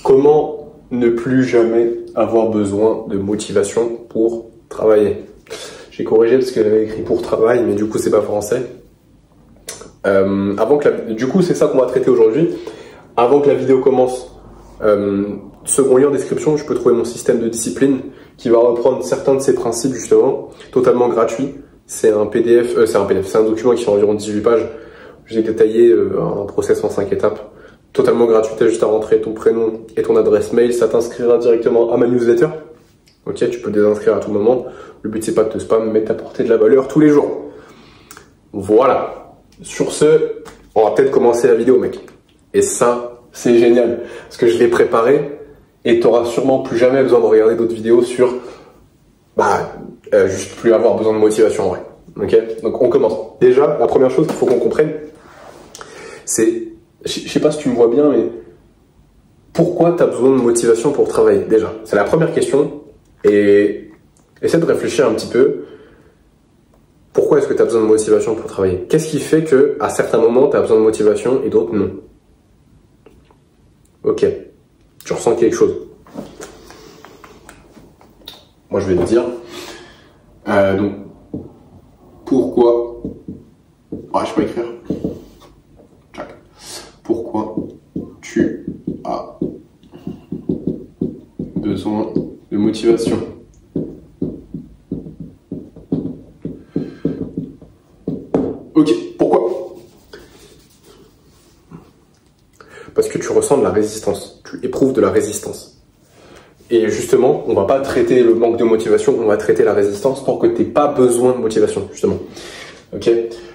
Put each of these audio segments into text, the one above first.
Comment ne plus jamais avoir besoin de motivation pour travailler? J'ai corrigé parce qu'elle avait écrit pour travail, mais du coup c'est pas français. Du coup c'est ça qu'on va traiter aujourd'hui. Avant que la vidéo commence, second lien en description, je peux trouver mon système de discipline qui va reprendre certains de ces principes justement, totalement gratuit. C'est un PDF, c'est un document qui fait environ 18 pages. J'ai détaillé un process en 5 étapes, totalement gratuit. Tu as juste à rentrer ton prénom et ton adresse mail, ça t'inscrira directement à ma newsletter. Ok, tu peux te désinscrire à tout moment. Le but c'est pas de te spam, mais d'apporter de la valeur tous les jours. Voilà. Sur ce, on va peut-être commencer la vidéo, mec. Et ça, c'est génial, parce que je l'ai préparé et tu n'auras sûrement plus jamais besoin de regarder d'autres vidéos sur juste plus avoir besoin de motivation en vrai. Ok, donc on commence. Déjà, la première chose qu'il faut qu'on comprenne, c'est, je sais pas si tu me vois bien, mais pourquoi tu as besoin de motivation pour travailler? Déjà, c'est la première question. Et essaie de réfléchir un petit peu. Pourquoi est-ce que tu as besoin de motivation pour travailler? Qu'est-ce qui fait qu'à certains moments, tu as besoin de motivation et d'autres non? Ok, tu ressens quelque chose. Moi, je vais te dire. Donc, pourquoi... je peux écrire. Pourquoi tu as besoin de motivation? Ok, pourquoi? Parce que tu ressens de la résistance, tu éprouves de la résistance. Et justement, on va pas traiter le manque de motivation, on va traiter la résistance pour que tu n'aies pas besoin de motivation, justement. Ok?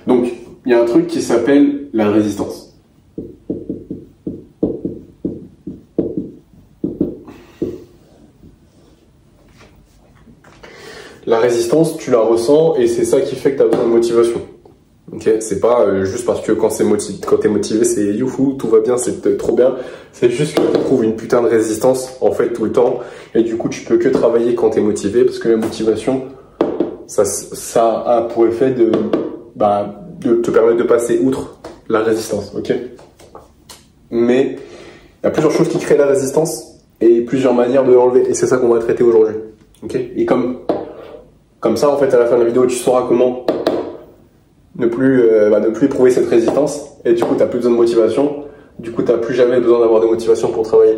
Donc, il y a un truc qui s'appelle la résistance. La résistance, tu la ressens et c'est ça qui fait que tu as besoin de motivation. Ok, c'est pas juste parce que quand t'es motivé, c'est youhou, tout va bien, c'est trop bien. C'est juste que tu trouves une putain de résistance en fait tout le temps et du coup tu peux que travailler quand t'es motivé parce que la motivation, ça a pour effet de te permettre de passer outre la résistance. Ok, mais il y a plusieurs choses qui créent la résistance et plusieurs manières de l'enlever et c'est ça qu'on va traiter aujourd'hui. Ok, et comme ça en fait à la fin de la vidéo tu sauras comment ne plus éprouver cette résistance et du coup t'as plus besoin de motivation, du coup t'as plus jamais besoin d'avoir de motivation pour travailler.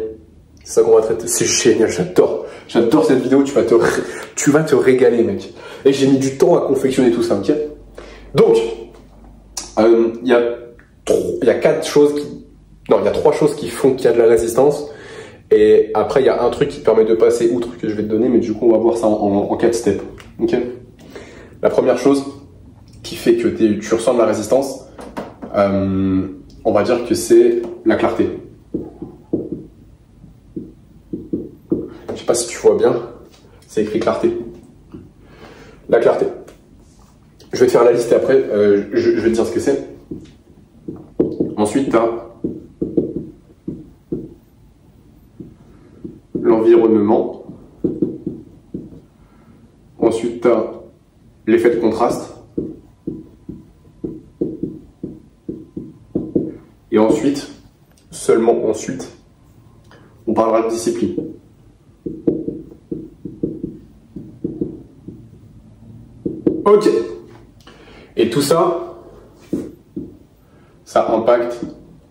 C'est ça qu'on va traiter. C'est génial, j'adore cette vidéo, tu vas te régaler mec. Et j'ai mis du temps à confectionner tout ça, ok? Donc il y a trois choses qui font qu'il y a de la résistance et après il y a un truc qui permet de passer outre que je vais te donner, mais du coup on va voir ça en 4 steps, ok? La première chose qui fait que tu ressens de la résistance, on va dire que c'est la clarté. Je sais pas si tu vois bien, c'est écrit clarté. La clarté. Je vais te faire la liste et après, je vais te dire ce que c'est. Ensuite, tu as l'environnement. Ensuite, tu as l'effet de contraste. Et ensuite, seulement ensuite, on parlera de discipline. Ok. Et tout ça, ça impacte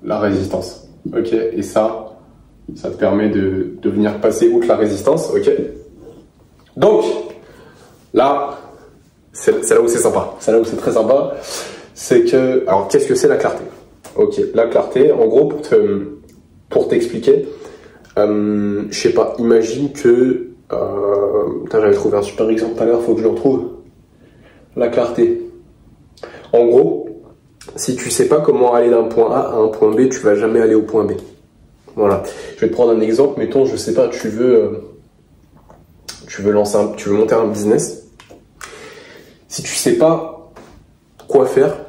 la résistance. Ok. Et ça te permet de venir passer outre la résistance. Ok. Donc, là, c'est là où c'est sympa. C'est là où c'est très sympa. C'est que, alors, qu'est-ce que c'est la clarté? Ok, la clarté, en gros, pour t'expliquer, je sais pas, imagine que, j'avais trouvé un super exemple tout à l'heure, faut que je le retrouve. La clarté. En gros, si tu sais pas comment aller d'un point A à un point B, tu vas jamais aller au point B. Voilà. Je vais te prendre un exemple, mettons, je sais pas, tu veux monter un business. Si tu sais pas quoi faire,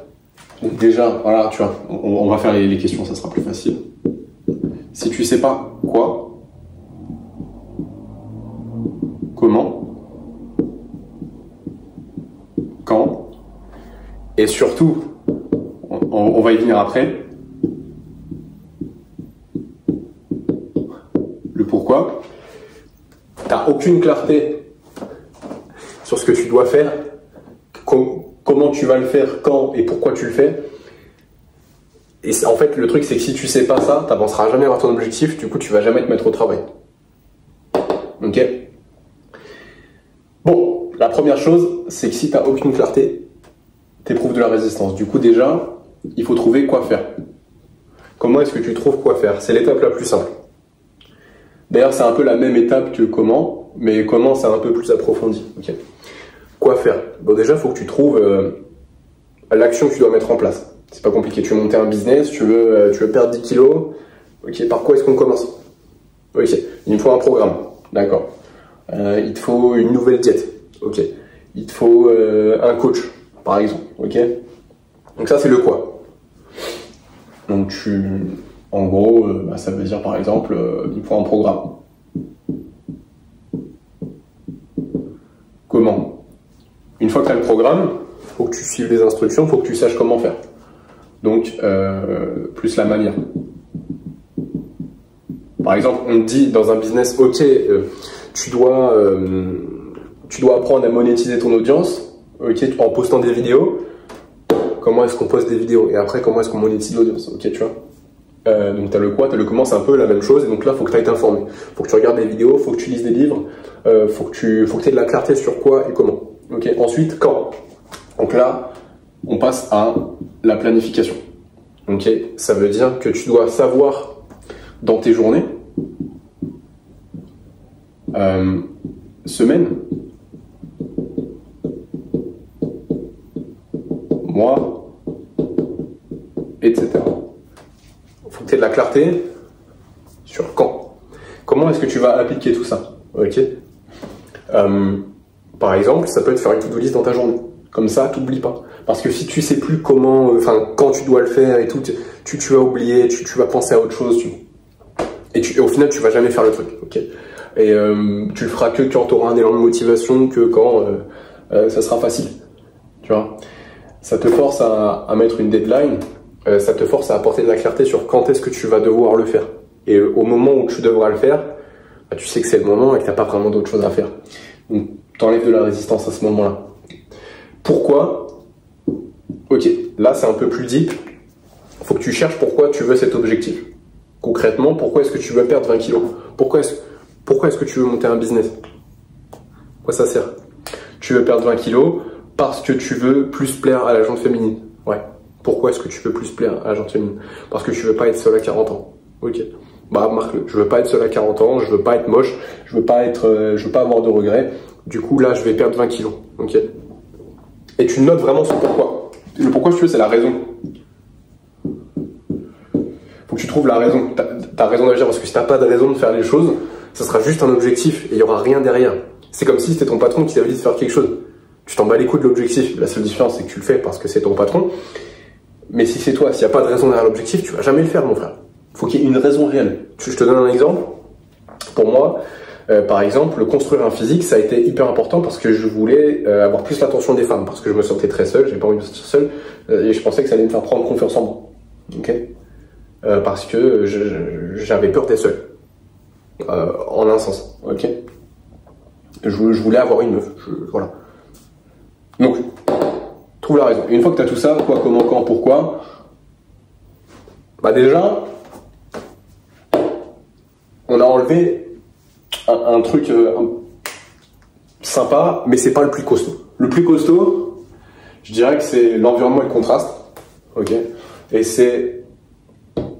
donc déjà, voilà, tu vois, on va faire les questions, ça sera plus facile. Si tu sais pas quoi, comment, quand, et surtout, on va y venir après, Le pourquoi. T'as aucune clarté sur ce que tu dois faire, comment tu vas le faire, quand et pourquoi tu le fais. Et en fait, le truc, c'est que si tu sais pas ça, t'avanceras jamais vers ton objectif, du coup, tu vas jamais te mettre au travail. Ok? Bon, la première chose, c'est que si t'as aucune clarté, t'éprouves de la résistance. Du coup, déjà, il faut trouver quoi faire. Comment est-ce que tu trouves quoi faire? C'est l'étape la plus simple. D'ailleurs, c'est un peu la même étape que comment, mais comment, c'est un peu plus approfondi. Okay. Quoi faire? Bon, déjà, il faut que tu trouves l'action que tu dois mettre en place. C'est pas compliqué. Tu veux monter un business, tu veux perdre 10 kilos. Ok, par quoi est-ce qu'on commence? Ok, il me faut un programme. D'accord. Il te faut une nouvelle diète. Ok. Il te faut un coach, par exemple. Ok. Donc ça, c'est le quoi. Donc en gros, ça veut dire par exemple, il faut un programme. Comment? Une fois que tu as le programme, il faut que tu suives les instructions, il faut que tu saches comment faire. Donc, plus la manière. Par exemple, on te dit dans un business, ok, tu dois apprendre à monétiser ton audience, ok, en postant des vidéos. Comment est-ce qu'on poste des vidéos? Et après, comment est-ce qu'on monétise l'audience? Ok, tu vois. Donc tu as le quoi, tu as le comment, c'est un peu la même chose. Et donc là, il faut que tu ailles t'informer. Il faut que tu regardes des vidéos, il faut que tu lises des livres, faut que tu aies de la clarté sur quoi et comment. Ok. Ensuite, quand. Donc là, on passe à la planification. Ok. Ça veut dire que tu dois savoir dans tes journées, semaines, mois, etc. Il faut que tu aies de la clarté sur quand. Comment est-ce que tu vas appliquer tout ça? Ok. Par exemple, ça peut être faire une to-do list dans ta journée. Comme ça, t'oublies pas. Parce que si tu sais plus comment, quand tu dois le faire et tout, tu vas oublier, tu vas penser à autre chose. Et au final, tu vas jamais faire le truc. Ok. Et tu le feras que quand tu auras un élan de motivation, que quand ça sera facile. Tu vois. Ça te force à mettre une deadline. Ça te force à apporter de la clarté sur quand est-ce que tu vas devoir le faire. Et au moment où tu devras le faire, bah, tu sais que c'est le moment et que tu n'as pas vraiment d'autre chose à faire. Donc, tu enlèves de la résistance à ce moment-là. Pourquoi? Ok, là c'est un peu plus deep. Il faut que tu cherches pourquoi tu veux cet objectif. Concrètement, pourquoi est-ce que tu veux perdre 20 kilos? Pourquoi est-ce que tu veux monter un business? Quoi ça sert? Tu veux perdre 20 kilos parce que tu veux plus plaire à la gente féminine. Ouais. Pourquoi est-ce que tu veux plus plaire à la gente féminine? Parce que tu veux pas être seul à 40 ans. Ok. Bah marque-le. Je veux pas être seul à 40 ans, je veux pas être moche, je veux pas avoir de regrets. Du coup là, je vais perdre 20 kilos. Ok. Et tu notes vraiment ce pourquoi. Le pourquoi, si tu veux, c'est la raison. Faut que tu trouves la raison. T'as raison d'agir, parce que si t'as pas de raison de faire les choses, ça sera juste un objectif et il y aura rien derrière. C'est comme si c'était ton patron qui t'avait dit de faire quelque chose. Tu t'en bats les couilles de l'objectif. La seule différence, c'est que tu le fais parce que c'est ton patron. Mais si c'est toi, s'il n'y a pas de raison derrière l'objectif, tu vas jamais le faire, mon frère. Faut qu'il y ait une raison réelle. Je te donne un exemple. Pour moi, par exemple, construire un physique, ça a été hyper important parce que je voulais avoir plus l'attention des femmes, parce que je me sentais très seul, j'ai pas envie de me sentir seul, et je pensais que ça allait me faire prendre confiance en moi. Ok. Parce que j'avais peur d'être seul. En un sens. Ok. Je voulais avoir une meuf. Voilà. Donc, trouve la raison. Et une fois que tu as tout ça, quoi, comment, quand, pourquoi, bah déjà, on a enlevé un truc sympa, mais c'est pas le plus costaud. Le plus costaud, je dirais que c'est l'environnement et le contraste. Ok. Et c'est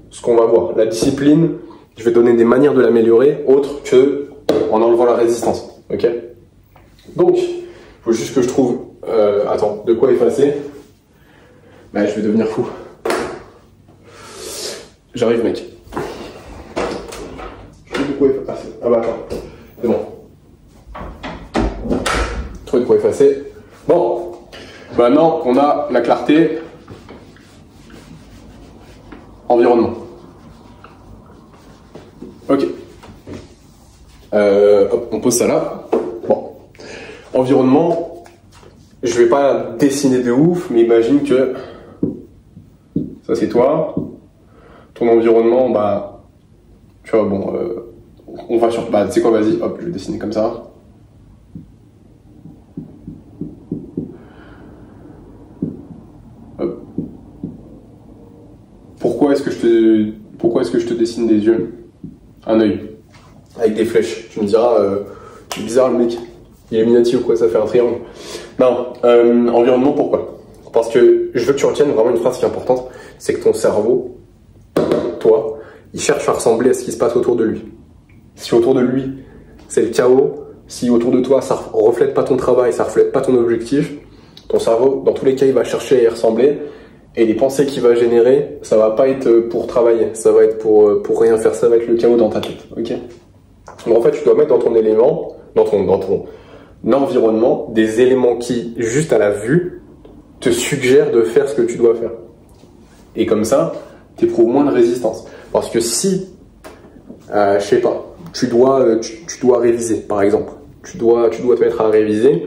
ce qu'on va voir. La discipline, je vais donner des manières de l'améliorer, autres que en enlevant la résistance. Ok. Donc, il faut juste que je trouve. Attends, de quoi effacer? Bah, je vais devenir fou. J'arrive, mec. Je sais de quoi effacer. Ah bah attends, c'est bon. Trouver de quoi effacer. Bon, maintenant qu'on a la clarté, environnement. Ok. Hop, on pose ça là. Bon. Environnement. Je vais pas dessiner de ouf, mais imagine que ça c'est toi, ton environnement, bah, tu vois, bon, on va sur... Bah, tu sais quoi, vas-y, hop, je vais dessiner comme ça. Hop. Pourquoi est-ce que je te dessine des yeux? Un œil. Avec des flèches. Tu me diras, c'est bizarre le mec. Illuminati ou quoi, ça fait un triangle. Non, environnement, pourquoi? Parce que je veux que tu retiennes vraiment une phrase qui est importante, c'est que ton cerveau, toi, il cherche à ressembler à ce qui se passe autour de lui. Si autour de lui, c'est le chaos, si autour de toi, ça reflète pas ton travail, ça reflète pas ton objectif, ton cerveau, dans tous les cas, il va chercher à y ressembler, et les pensées qu'il va générer, ça va pas être pour travailler, ça va être pour rien faire, ça va être le chaos dans ta tête, ok? Donc en fait, tu dois mettre dans ton élément, dans ton environnement, des éléments qui, juste à la vue, te suggèrent de faire ce que tu dois faire. Et comme ça, tu éprouves moins de résistance. Parce que si, je sais pas, tu dois réviser, par exemple, tu dois te mettre à réviser,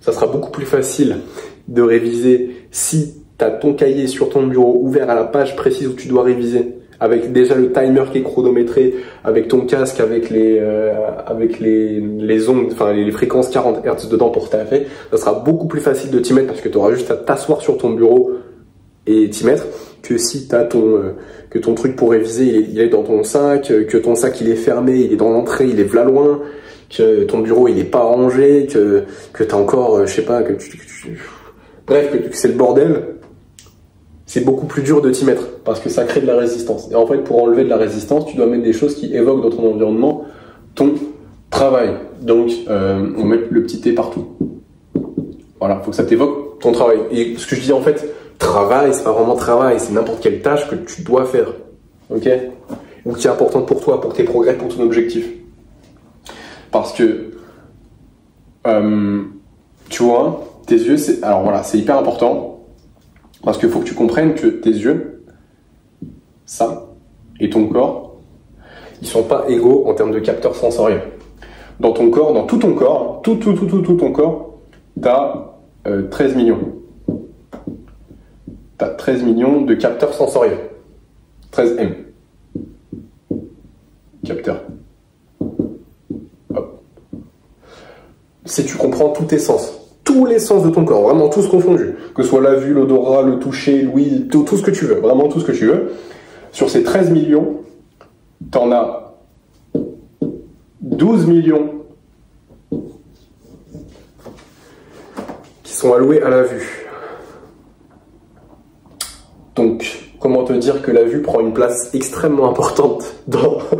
ça sera beaucoup plus facile de réviser si tu as ton cahier sur ton bureau ouvert à la page précise où tu dois réviser, avec déjà le timer qui est chronométré, avec ton casque, avec les ondes, enfin les fréquences 40 Hz dedans pour taffer, ça sera beaucoup plus facile de t'y mettre parce que tu auras juste à t'asseoir sur ton bureau et t'y mettre, que si t'as que ton truc pour réviser il est dans ton sac, que ton sac il est fermé, il est dans l'entrée, il est v'là loin, que ton bureau il est pas rangé, que t'as encore, je sais pas, bref, que c'est le bordel. C'est beaucoup plus dur de t'y mettre parce que ça crée de la résistance. Et en fait, pour enlever de la résistance, tu dois mettre des choses qui évoquent dans ton environnement ton travail. Donc, on met le petit T partout. Voilà, faut que ça t'évoque ton travail. Et ce que je dis en fait, travail, c'est pas vraiment travail, c'est n'importe quelle tâche que tu dois faire. Ok? Ou qui est importante pour toi, pour tes progrès, pour ton objectif. Parce que, tu vois, tes yeux, alors voilà, c'est hyper important. Parce qu'il faut que tu comprennes que tes yeux, ça, et ton corps, ils sont pas égaux en termes de capteurs sensoriels. Dans ton corps, dans tout ton corps, tout ton corps, t'as 13 millions. T'as 13 millions de capteurs sensoriels. 13 M. Capteurs. Hop. Si tu comprends tous tes sens, tous les sens de ton corps, vraiment tous confondus, que ce soit la vue, l'odorat, le toucher, l'ouïe, tout ce que tu veux, vraiment tout ce que tu veux, sur ces 13 millions, t'en as 12 millions qui sont alloués à la vue. Donc, comment te dire que la vue prend une place extrêmement importante dans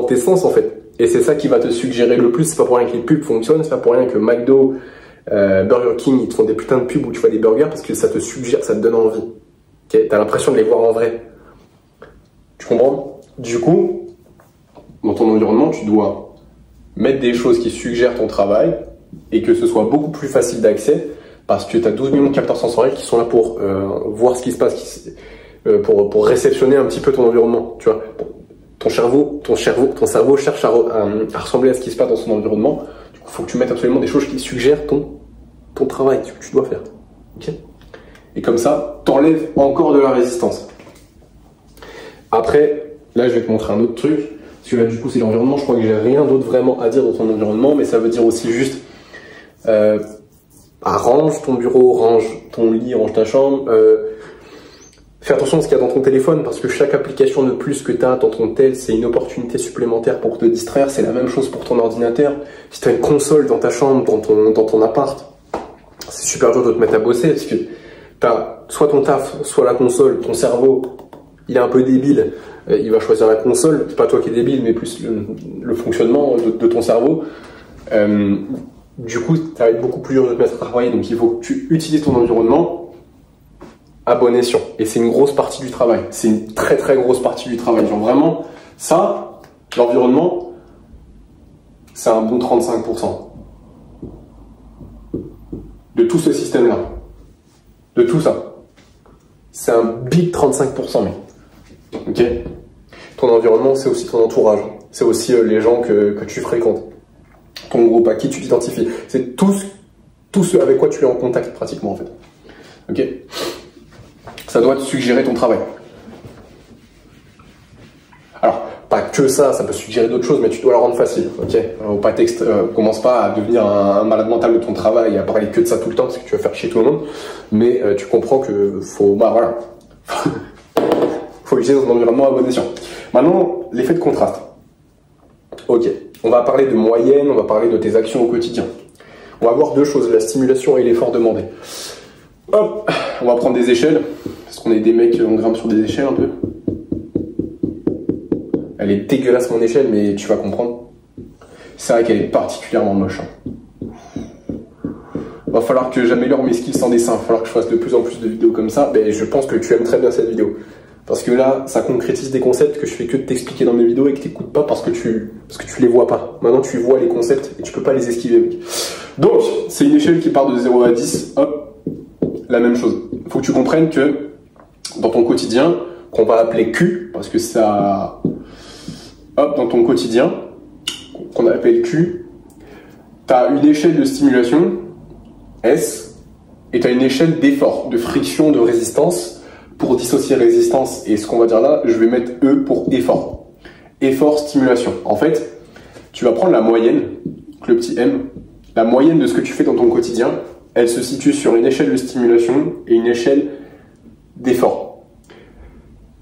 tes sens en fait. Et c'est ça qui va te suggérer le plus. C'est pas pour rien que les pubs fonctionnent, c'est pas pour rien que McDo, Burger King, ils te font des putains de pubs où tu vois des burgers parce que ça te suggère, ça te donne envie. Okay, t'as l'impression de les voir en vrai. Tu comprends? Du coup, dans ton environnement, tu dois mettre des choses qui suggèrent ton travail et que ce soit beaucoup plus facile d'accès parce que tu as 12 millions de capteurs sensoriels qui sont là pour voir ce qui se passe, pour réceptionner un petit peu ton environnement. Tu vois, ton cerveau cherche à ressembler à ce qui se passe dans son environnement. Du coup, il faut que tu mettes absolument des choses qui suggèrent ton travail, ce que tu dois faire. Okay, et comme ça, t'enlèves encore de la résistance. Après, là, je vais te montrer un autre truc. Parce que là, du coup, c'est l'environnement. Je crois que j'ai rien d'autre vraiment à dire dans ton environnement, mais ça veut dire aussi juste range ton bureau, range ton lit, range ta chambre. Fais attention à ce qu'il y a dans ton téléphone parce que chaque application de plus que tu as dans ton tel, c'est une opportunité supplémentaire pour te distraire. C'est la même chose pour ton ordinateur. Si tu as une console dans ta chambre, dans ton appart, c'est super dur de te mettre à bosser parce que tu as soit ton taf, soit la console. Ton cerveau, il est un peu débile. Il va choisir la console. C'est pas toi qui es débile, mais plus le fonctionnement de ton cerveau. Du coup, ça va être beaucoup plus dur de te mettre à travailler. Donc il faut que tu utilises ton environnement à bon escient. Et c'est une grosse partie du travail. C'est une très très grosse partie du travail. Genre vraiment, ça, l'environnement, c'est un bon 35%. De tout ce système-là. De tout ça. C'est un big 35%, mais. Ok? Ton environnement, c'est aussi ton entourage. C'est aussi les gens que tu fréquentes. Ton groupe, à qui tu t'identifies. C'est tout ce avec quoi tu es en contact pratiquement en fait. Ok? Ça doit te suggérer ton travail. Alors, que ça peut suggérer d'autres choses, mais tu dois la rendre facile, ok? Commence pas à devenir un malade mental de ton travail et à parler que de ça tout le temps, parce que tu vas faire chier tout le monde, mais tu comprends que faut utiliser dans un environnement à bon escient. Maintenant, l'effet de contraste. Ok, on va parler de moyenne, on va parler de tes actions au quotidien. On va voir deux choses, la stimulation et l'effort demandé. Hop, on va prendre des échelles, parce qu'on est des mecs, on grimpe sur des échelles un peu. Elle est dégueulasse mon échelle, mais tu vas comprendre. C'est vrai qu'elle est particulièrement moche. Va falloir que j'améliore mes skills en dessin, va falloir que je fasse de plus en plus de vidéos comme ça, mais je pense que tu aimes très bien cette vidéo. Parce que là, ça concrétise des concepts que je fais que de t'expliquer dans mes vidéos et que t'écoutes pas parce que tu les vois pas. Maintenant, tu vois les concepts et tu peux pas les esquiver, mec. Donc, c'est une échelle qui part de 0 à 10, hop, la même chose. Il faut que tu comprennes que dans ton quotidien, qu'on va appeler Q, parce que ça... Hop, dans ton quotidien, qu'on appelle Q, tu as une échelle de stimulation, S, et tu as une échelle d'effort, de friction, de résistance. Pour dissocier résistance et ce qu'on va dire là, je vais mettre E pour effort. Effort, stimulation. En fait, tu vas prendre la moyenne, le petit M, la moyenne de ce que tu fais dans ton quotidien, elle se situe sur une échelle de stimulation et une échelle d'effort.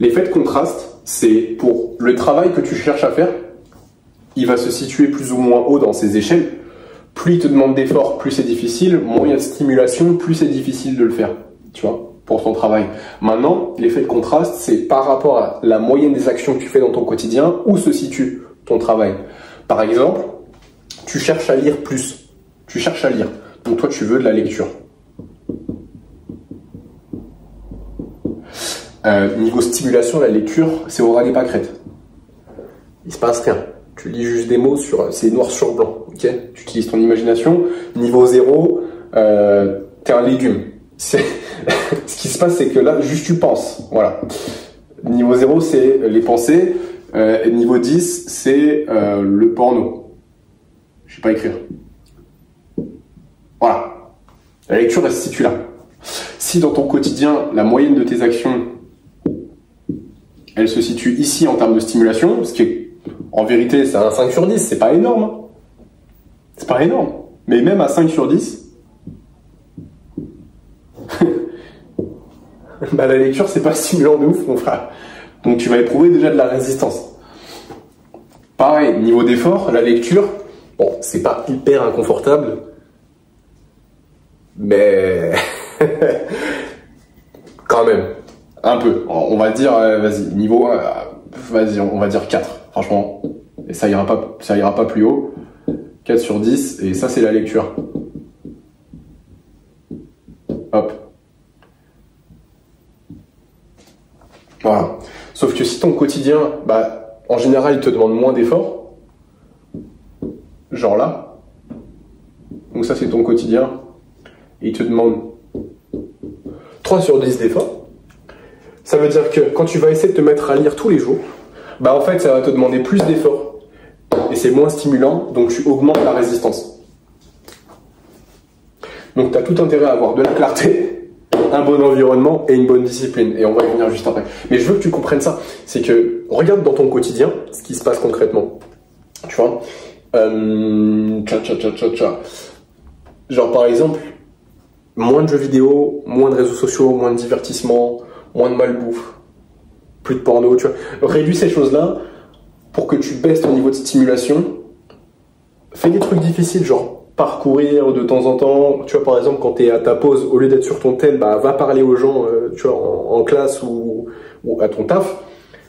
L'effet de contraste, c'est pour le travail que tu cherches à faire, il va se situer plus ou moins haut dans ces échelles. Plus il te demande d'effort, plus c'est difficile. Moins il y a de stimulation, plus c'est difficile de le faire. Tu vois, pour ton travail. Maintenant, l'effet de contraste, c'est par rapport à la moyenne des actions que tu fais dans ton quotidien, où se situe ton travail. Par exemple, tu cherches à lire plus. Tu cherches à lire. Donc toi, tu veux de la lecture. Niveau stimulation, la lecture, c'est oral et pâquerette. Il se passe rien. Tu lis juste des mots, c'est noir sur blanc. Okay, tu utilises ton imagination. Niveau 0, t'es un légume. Ce qui se passe, c'est que là, juste tu penses. Voilà. Niveau 0, c'est les pensées. Niveau 10, c'est le porno. Je sais pas écrire. Voilà. La lecture, elle se situe là. Si dans ton quotidien, la moyenne de tes actions, elle se situe ici en termes de stimulation, ce qui est, en vérité, c'est un 5 sur 10, c'est pas énorme. Hein. C'est pas énorme. Mais même à 5 sur 10, bah, la lecture, c'est pas stimulant de ouf, mon frère. Donc tu vas éprouver déjà de la résistance. Pareil, niveau d'effort, la lecture, bon, c'est pas hyper inconfortable, mais quand même, un peu. On va dire, vas-y, niveau, vas-y, on va dire 4, franchement. Et ça ira pas plus haut. 4 sur 10, et ça, c'est la lecture. Hop. Voilà. Sauf que si ton quotidien, bah, en général, il te demande moins d'efforts, genre là, donc ça c'est ton quotidien, et il te demande 3 sur 10 d'efforts, ça veut dire que quand tu vas essayer de te mettre à lire tous les jours, bah en fait ça va te demander plus d'efforts, et c'est moins stimulant, donc tu augmentes la résistance. Donc tu as tout intérêt à avoir de la clarté, un bon environnement et une bonne discipline. Et on va y venir juste après. Mais je veux que tu comprennes ça. C'est que, regarde dans ton quotidien ce qui se passe concrètement. Tu vois Genre par exemple, moins de jeux vidéo, moins de réseaux sociaux, moins de divertissement, moins de malbouffe, plus de porno, tu vois. Réduis ces choses-là pour que tu baisses ton niveau de stimulation. Fais des trucs difficiles, genre parcourir de temps en temps, tu vois, par exemple, quand tu es à ta pause, au lieu d'être sur ton tel, bah, va parler aux gens, tu vois, en classe ou à ton taf,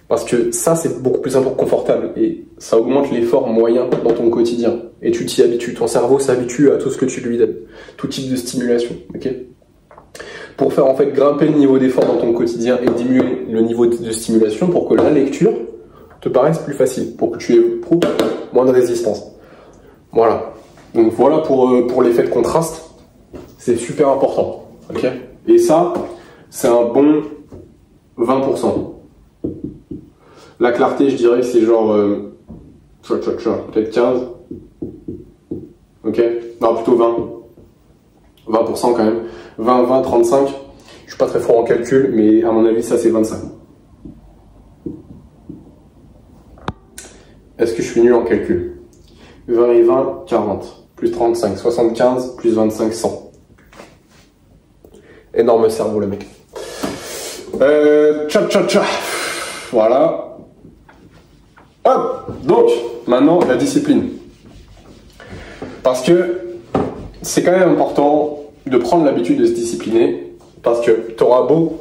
parce que ça, c'est beaucoup plus confortable et ça augmente l'effort moyen dans ton quotidien. Et tu t'y habitues, ton cerveau s'habitue à tout ce que tu lui donnes, tout type de stimulation, ok? Pour faire, en fait, grimper le niveau d'effort dans ton quotidien et diminuer le niveau de stimulation pour que la lecture te paraisse plus facile, pour que tu éprouves moins de résistance. Voilà. Donc voilà pour l'effet de contraste, c'est super important, ok? Et ça, c'est un bon 20%. La clarté, je dirais que c'est genre, peut-être 15, ok? Non, plutôt 20. 20% quand même. 20, 35. Je suis pas très fort en calcul, mais à mon avis, ça c'est 25. Est-ce que je suis nul en calcul? 20 et 20, 40. Plus 35, 75, plus 25, 100. Énorme cerveau, le mec. Tcha. Voilà. Hop. Donc, maintenant, la discipline. Parce que c'est quand même important de prendre l'habitude de se discipliner. Parce que tu auras beau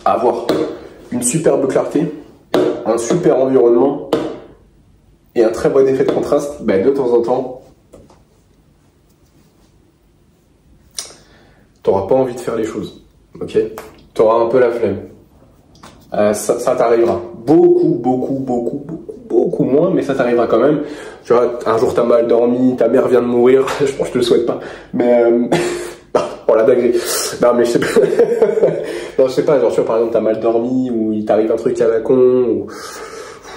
avoir une superbe clarté, un super environnement et un très bon effet de contraste, ben de temps en temps, tu n'auras pas envie de faire les choses. Ok? Tu auras un peu la flemme. Ça t'arrivera. Beaucoup moins, mais ça t'arrivera quand même. Tu vois, un jour t'as mal dormi, ta mère vient de mourir, je pense que je te le souhaite pas. Mais oh la dinguerie. Non mais je sais pas. Non, je sais pas, genre tu vois par exemple t'as mal dormi, ou il t'arrive un truc à la con, ou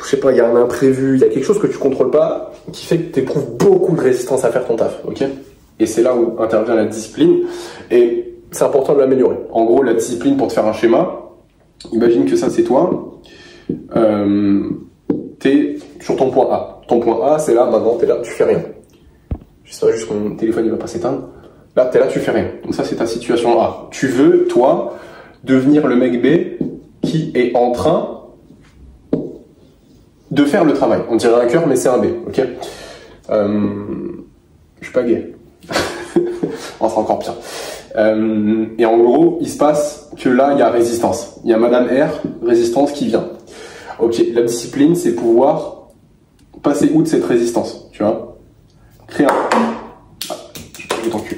je sais pas, il y a un imprévu, il y a quelque chose que tu contrôles pas, qui fait que tu éprouves beaucoup de résistance à faire ton taf, ok? Et c'est là où intervient la discipline, et c'est important de l'améliorer. En gros, la discipline, pour te faire un schéma, imagine que ça c'est toi, t'es sur ton point A. Ton point A, c'est là, maintenant t'es là, tu fais rien. J'espère juste que mon téléphone il va pas s'éteindre. Là, t'es là, tu fais rien. Donc ça, c'est ta situation A. Tu veux, toi, devenir le mec B qui est en train de faire le travail. On dirait un cœur, mais c'est un B, ok? Je suis pas gay. Oh, c'est encore pire. Et en gros, il se passe que là, il y a résistance. Il y a Madame R, résistance qui vient. Ok, la discipline, c'est pouvoir passer outre cette résistance, tu vois? Créer un... Ah, je t'en cul.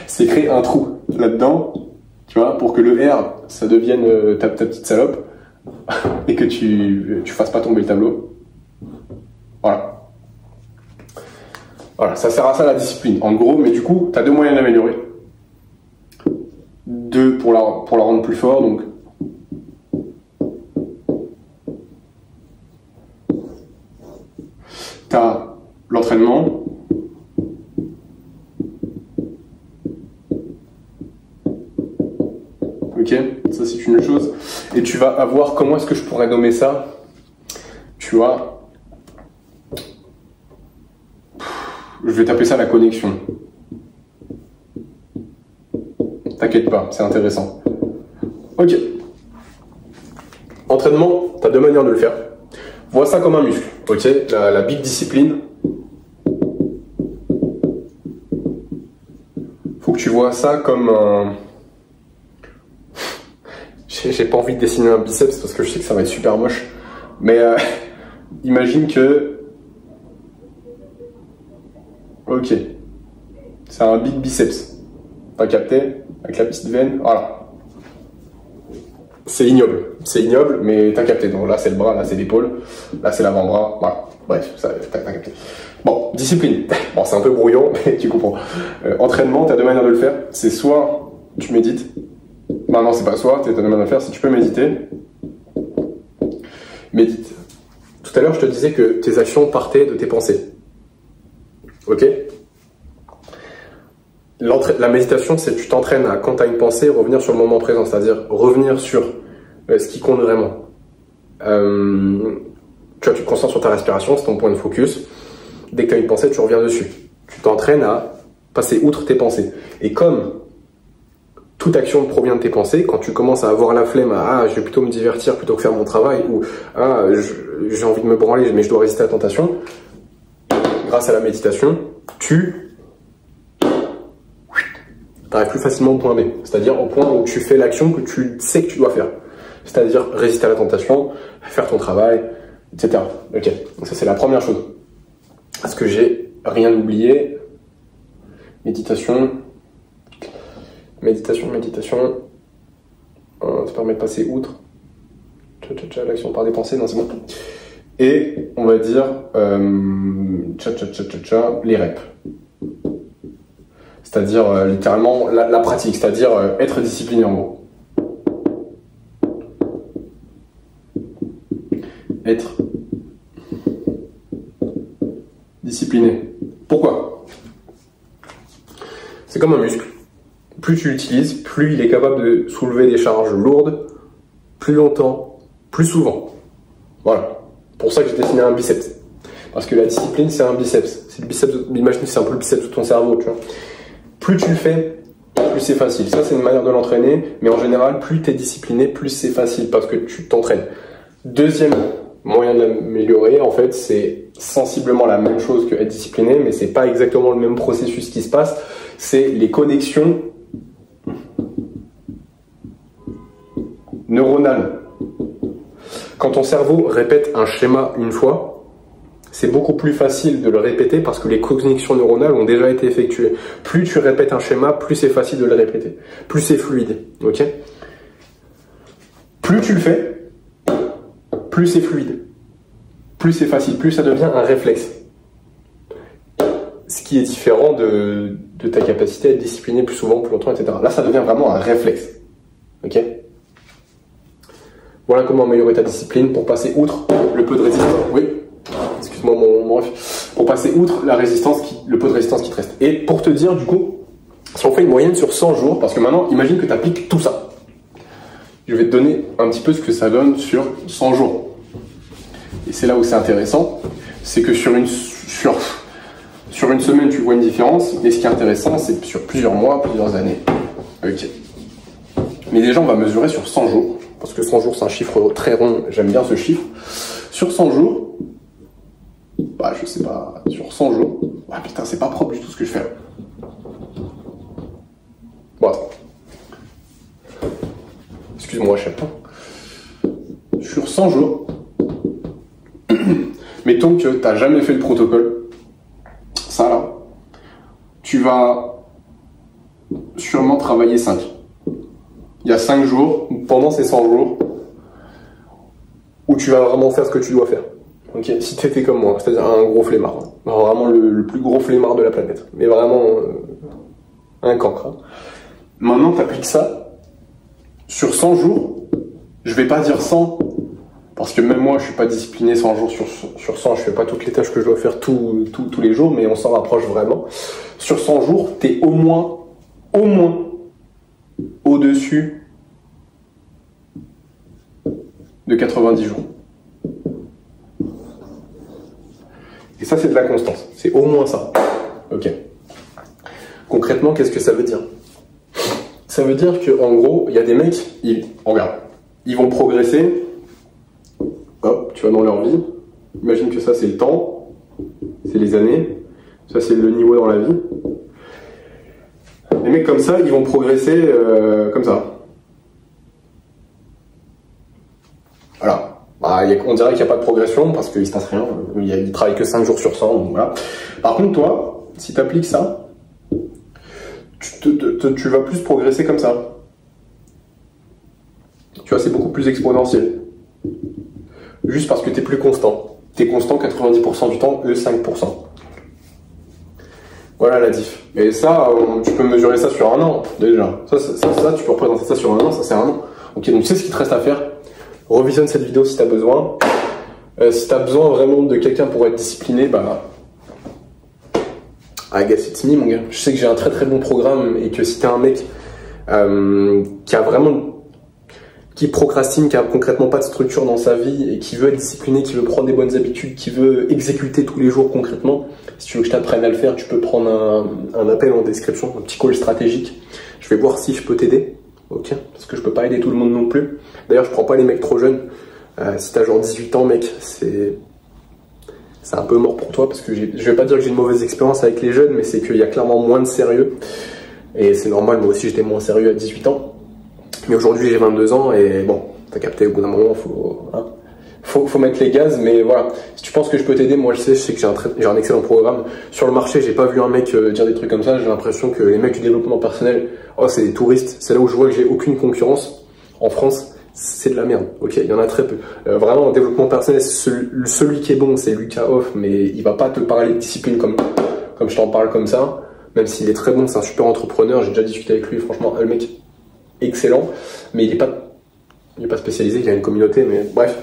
C'est créer un trou là-dedans, tu vois, pour que le R, ça devienne ta petite salope, et que tu fasses pas tomber le tableau. Voilà. Voilà, ça sert à ça la discipline, en gros, mais du coup, tu as deux moyens d'améliorer. Deux pour la rendre plus fort, donc tu as l'entraînement, ok, ça c'est une chose, et tu vas avoir, comment est-ce que je pourrais nommer ça, tu vois, je vais t'appeler ça la connexion. T'inquiète pas, c'est intéressant. Ok. Entraînement, t'as deux manières de le faire. Vois ça comme un muscle, ok? La big discipline. Faut que tu vois ça comme un... J'ai pas envie de dessiner un biceps parce que je sais que ça va être super moche. Mais imagine que... Ok. C'est un big biceps. T'as capté? Avec la petite veine, voilà. C'est ignoble, mais t'as capté. Donc là c'est le bras, là c'est l'épaule, là c'est l'avant-bras, voilà. Bref, t'as capté. Bon, discipline. Bon, c'est un peu brouillon, mais tu comprends. Entraînement, t'as deux manières de le faire. C'est soit tu médites. Non, c'est pas soit, t'as deux manières de le faire. Si tu peux méditer, médite. Tout à l'heure, je te disais que tes actions partaient de tes pensées. Ok? La méditation, c'est tu t'entraînes à, quand tu as une pensée, revenir sur le moment présent, c'est-à-dire revenir sur ce qui compte vraiment. Tu te concentres sur ta respiration, c'est ton point de focus. Dès que tu as une pensée, tu reviens dessus. Tu t'entraînes à passer outre tes pensées. Et comme toute action provient de tes pensées, quand tu commences à avoir la flemme, je vais plutôt me divertir plutôt que faire mon travail, ou j'ai envie de me branler mais je dois résister à la tentation, grâce à la méditation, tu arrives plus facilement au point B, c'est-à-dire au point où tu fais l'action que tu sais que tu dois faire, c'est-à-dire résister à la tentation, faire ton travail, etc. Ok, donc ça c'est la première chose. Est-ce que j'ai rien oublié? Méditation, ça permet de passer outre. L'action par des pensées, non c'est bon. Et on va dire les reps. C'est-à-dire littéralement la pratique, c'est-à-dire être discipliné en gros. Être discipliné. Pourquoi? C'est comme un muscle. Plus tu l'utilises, plus il est capable de soulever des charges lourdes, plus longtemps, plus souvent. Voilà. Pour ça que j'ai dessiné un biceps. Parce que la discipline, c'est un biceps. C'est le biceps, imagine que c'est un peu le biceps de ton cerveau, tu vois. Plus tu le fais, plus c'est facile. Ça, c'est une manière de l'entraîner, mais en général, plus tu es discipliné, plus c'est facile parce que tu t'entraînes. Deuxième moyen de l'améliorer, en fait, c'est sensiblement la même chose que être discipliné, mais c'est pas exactement le même processus qui se passe. C'est les connexions neuronales. Quand ton cerveau répète un schéma une fois, c'est beaucoup plus facile de le répéter parce que les connexions neuronales ont déjà été effectuées. Plus tu répètes un schéma, plus c'est facile de le répéter. Plus c'est fluide, ok? Plus tu le fais, plus c'est fluide. Plus c'est facile, plus ça devient un réflexe. Ce qui est différent de ta capacité à être discipliné plus souvent, plus longtemps, etc. Là, ça devient vraiment un réflexe, ok? Voilà comment améliorer ta discipline pour passer outre le peu de résistance. Oui, excuse-moi mon ref. Pour passer outre la résistance, le peu de résistance qui te reste. Et pour te dire, du coup, si on fait une moyenne sur 100 jours, parce que maintenant, imagine que tu appliques tout ça. Je vais te donner un petit peu ce que ça donne sur 100 jours. Et c'est là où c'est intéressant, c'est que sur une semaine, tu vois une différence, mais ce qui est intéressant, c'est sur plusieurs mois, plusieurs années. Ok. Mais déjà, on va mesurer sur 100 jours. Parce que 100 jours, c'est un chiffre très rond, j'aime bien ce chiffre. Sur 100 jours, bah je sais pas, sur 100 jours, ah putain, c'est pas propre du tout ce que je fais là. Bon, attends. Excuse-moi, chef. Sur 100 jours, mettons que t'as jamais fait le protocole, ça là, tu vas sûrement travailler 5. Il y a 5 jours, pendant ces 100 jours, où tu vas vraiment faire ce que tu dois faire. Ok, si tu étais comme moi, c'est-à-dire un gros flemmard, hein. Vraiment le plus gros flemmard de la planète, mais vraiment un cancre. Hein. Maintenant, tu appliques ça sur 100 jours. Je vais pas dire 100, parce que même moi, je suis pas discipliné 100 jours sur 100, je fais pas toutes les tâches que je dois faire tous les jours, mais on s'en rapproche vraiment. Sur 100 jours, tu es au moins au-dessus de 90 jours. Et ça, c'est de la constance. C'est au moins ça. Ok. Concrètement, qu'est-ce que ça veut dire? Ça veut dire qu'en gros, il y a des mecs, regarde, ils vont progresser. Hop, tu vas dans leur vie. Imagine que ça, c'est le temps. C'est les années. Ça, c'est le niveau dans la vie. Les mecs comme ça, ils vont progresser comme ça. Voilà. Bah, on dirait qu'il n'y a pas de progression parce qu'il ne se passe rien. Ils travaillent que 5 jours sur 100. Donc voilà. Par contre, toi, si tu appliques ça, tu vas plus progresser comme ça. Tu vois, c'est beaucoup plus exponentiel. Juste parce que tu es plus constant. Tu es constant 90% du temps, eux 5%. Voilà la diff. Et ça, tu peux mesurer ça sur un an, déjà. Ça, tu peux représenter ça sur un an, ça c'est un an. Ok, donc tu sais ce qu'il te reste à faire. Revisionne cette vidéo si tu as besoin. Si tu as besoin vraiment de quelqu'un pour être discipliné, bah... I guess it's me, mon gars. Je sais que j'ai un très très bon programme et que si t'es un mec qui procrastine, qui a concrètement pas de structure dans sa vie et qui veut être discipliné, qui veut prendre des bonnes habitudes, qui veut exécuter tous les jours concrètement, si tu veux que je t'apprenne à le faire, tu peux prendre un appel en description, un petit call stratégique. Je vais voir si je peux t'aider, ok? Parce que je peux pas aider tout le monde non plus. D'ailleurs, je prends pas les mecs trop jeunes. Si t'as genre 18 ans, mec, c'est un peu mort pour toi parce que je vais pas dire que j'ai une mauvaise expérience avec les jeunes, mais c'est qu'il y a clairement moins de sérieux. Et c'est normal, moi aussi j'étais moins sérieux à 18 ans. Mais aujourd'hui j'ai 22 ans et bon, t'as capté, au bout d'un moment, faut mettre les gaz, mais voilà. Si tu penses que je peux t'aider, moi je sais que j'ai un excellent programme. Sur le marché, j'ai pas vu un mec dire des trucs comme ça, j'ai l'impression que les mecs du développement personnel, oh c'est des touristes, c'est là où je vois que j'ai aucune concurrence. En France, c'est de la merde, ok, il y en a très peu. Vraiment, en développement personnel, celui qui est bon, c'est Lucas Hoff, mais il va pas te parler de discipline comme je t'en parle comme ça, même s'il est très bon, c'est un super entrepreneur, j'ai déjà discuté avec lui, franchement, le mec, excellent, mais il est pas spécialisé, il a une communauté, mais bref.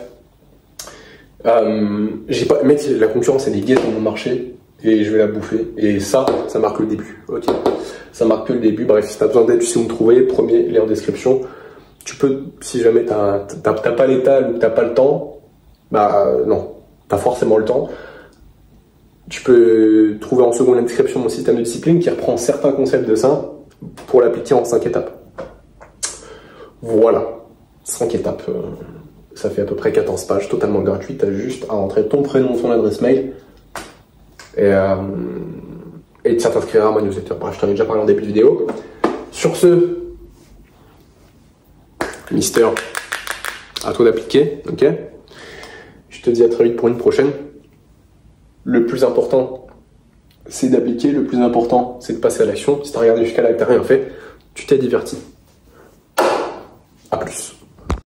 Mec, la concurrence, elle est gaie dans mon marché, et je vais la bouffer, et ça marque le début, ok. Ça marque que le début, bref, si t'as besoin d'aide, tu sais où me trouver, premier lien en description. Tu peux, si jamais t'as pas l'état ou t'as pas le temps, Bah non, pas forcément le temps. Tu peux trouver en seconde inscription mon système de discipline qui reprend certains concepts de ça pour l'appliquer en 5 étapes. Voilà, 5 étapes. Ça fait à peu près 14 pages, totalement gratuit. Tu as juste à entrer ton prénom, ton adresse mail et ça t'inscrira à ma newsletter. Bref, je t'en ai déjà parlé en début de vidéo. Sur ce, Mister, à toi d'appliquer, ok? Je te dis à très vite pour une prochaine. Le plus important, c'est d'appliquer. Le plus important, c'est de passer à l'action. Si tu as regardé jusqu'à là et que tu n'as rien fait, tu t'es diverti. À plus.